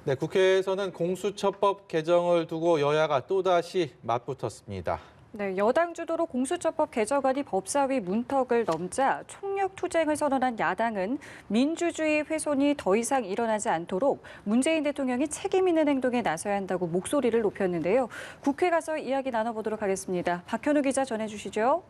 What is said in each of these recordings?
네, 국회에서는 공수처법 개정을 두고 여야가 또다시 맞붙었습니다. 네, 여당 주도로 공수처법 개정안이 법사위 문턱을 넘자 총력 투쟁을 선언한 야당은 민주주의 훼손이 더 이상 일어나지 않도록 문재인 대통령이 책임 있는 행동에 나서야 한다고 목소리를 높였는데요. 국회 가서 이야기 나눠보도록 하겠습니다. 박현우 기자 전해주시죠.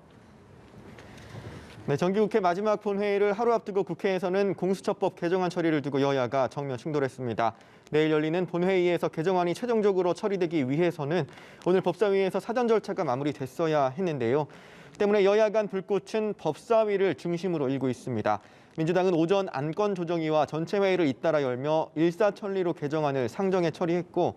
네, 정기국회 마지막 본회의를 하루 앞두고 국회에서는 공수처법 개정안 처리를 두고 여야가 정면 충돌했습니다. 내일 열리는 본회의에서 개정안이 최종적으로 처리되기 위해서는 오늘 법사위에서 사전 절차가 마무리됐어야 했는데요. 때문에 여야 간 불꽃은 법사위를 중심으로 일고 있습니다. 민주당은 오전 안건조정위와 전체 회의를 잇따라 열며 일사천리로 개정안을 상정해 처리했고,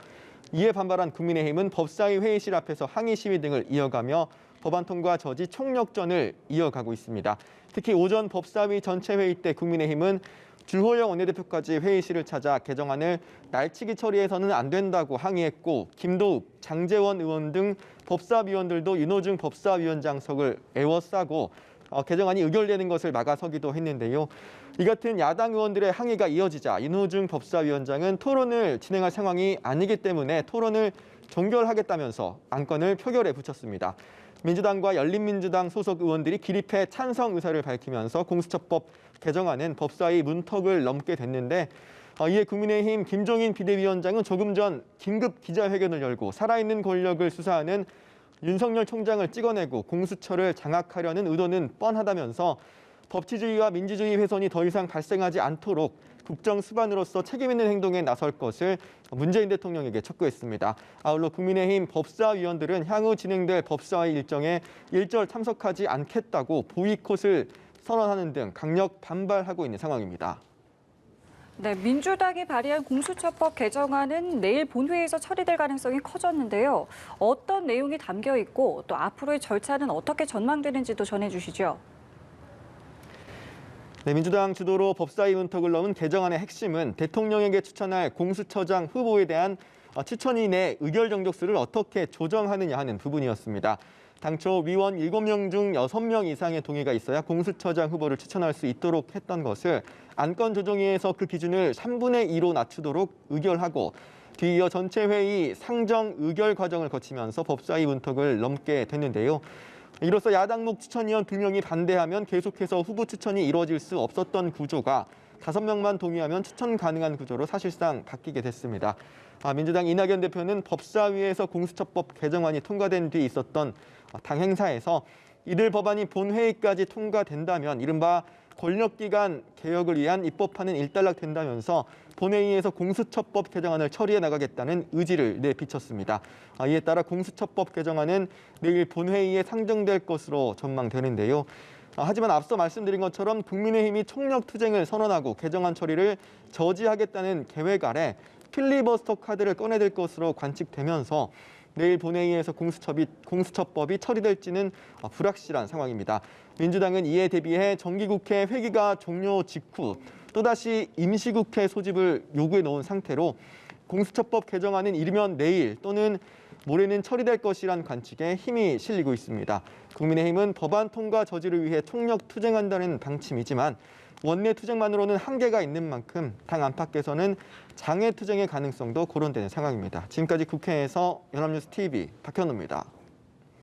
이에 반발한 국민의힘은 법사위 회의실 앞에서 항의 시위 등을 이어가며 법안 통과 저지 총력전을 이어가고 있습니다. 특히 오전 법사위 전체 회의 때 국민의힘은 주호영 원내대표까지 회의실을 찾아 개정안을 날치기 처리해서는 안 된다고 항의했고, 김도욱, 장제원 의원 등 법사위원들도 윤호중 법사위원장석을 에워싸고 개정안이 의결되는 것을 막아서기도 했는데요. 이 같은 야당 의원들의 항의가 이어지자 윤호중 법사위원장은 토론을 진행할 상황이 아니기 때문에 토론을 종결하겠다면서 안건을 표결에 붙였습니다. 민주당과 열린민주당 소속 의원들이 기립해 찬성 의사를 밝히면서 공수처법 개정안은 법사위 문턱을 넘게 됐는데, 이에 국민의힘 김종인 비대위원장은 조금 전 긴급 기자회견을 열고 살아있는 권력을 수사하는 윤석열 총장을 찍어내고 공수처를 장악하려는 의도는 뻔하다면서 법치주의와 민주주의 훼손이 더 이상 발생하지 않도록 국정수반으로서 책임 있는 행동에 나설 것을 문재인 대통령에게 촉구했습니다. 아울러 국민의힘 법사위원들은 향후 진행될 법사위 일정에 일절 참석하지 않겠다고 보이콧을 선언하는 등 강력 반발하고 있는 상황입니다. 네, 민주당이 발의한 공수처법 개정안은 내일 본회의에서 처리될 가능성이 커졌는데요. 어떤 내용이 담겨 있고 또 앞으로의 절차는 어떻게 전망되는지도 전해주시죠. 네, 민주당 주도로 법사위 문턱을 넘은 개정안의 핵심은 대통령에게 추천할 공수처장 후보에 대한 추천위 내 의결 정족수를 어떻게 조정하느냐 하는 부분이었습니다. 당초 위원 7명 중 6명 이상의 동의가 있어야 공수처장 후보를 추천할 수 있도록 했던 것을 안건조정위에서 그 기준을 3분의 2로 낮추도록 의결하고, 뒤이어 전체 회의 상정 의결 과정을 거치면서 법사위 문턱을 넘게 됐는데요. 이로써 야당목 추천위원 2명이 반대하면 계속해서 후보 추천이 이루어질 수 없었던 구조가 5명만 동의하면 추천 가능한 구조로 사실상 바뀌게 됐습니다. 민주당 이낙연 대표는 법사위에서 공수처법 개정안이 통과된 뒤 있었던 당 행사에서 이들 법안이 본회의까지 통과된다면 이른바 권력기관 개혁을 위한 입법화는 일단락된다면서 본회의에서 공수처법 개정안을 처리해 나가겠다는 의지를 내비쳤습니다. 이에 따라 공수처법 개정안은 내일 본회의에 상정될 것으로 전망되는데요. 하지만 앞서 말씀드린 것처럼 국민의힘이 총력투쟁을 선언하고 개정안 처리를 저지하겠다는 계획 아래 필리버스터 카드를 꺼내들 것으로 관측되면서 내일 본회의에서 공수처법이 처리될지는 불확실한 상황입니다. 민주당은 이에 대비해 정기국회 회기가 종료 직후 또다시 임시국회 소집을 요구해 놓은 상태로 공수처법 개정안은 이르면 내일 또는 모레는 처리될 것이란 관측에 힘이 실리고 있습니다. 국민의힘은 법안 통과 저지를 위해 총력 투쟁한다는 방침이지만 원내 투쟁만으로는 한계가 있는 만큼 당 안팎에서는 장애 투쟁의 가능성도 거론되는 상황입니다. 지금까지 국회에서 연합뉴스 TV 박현우입니다.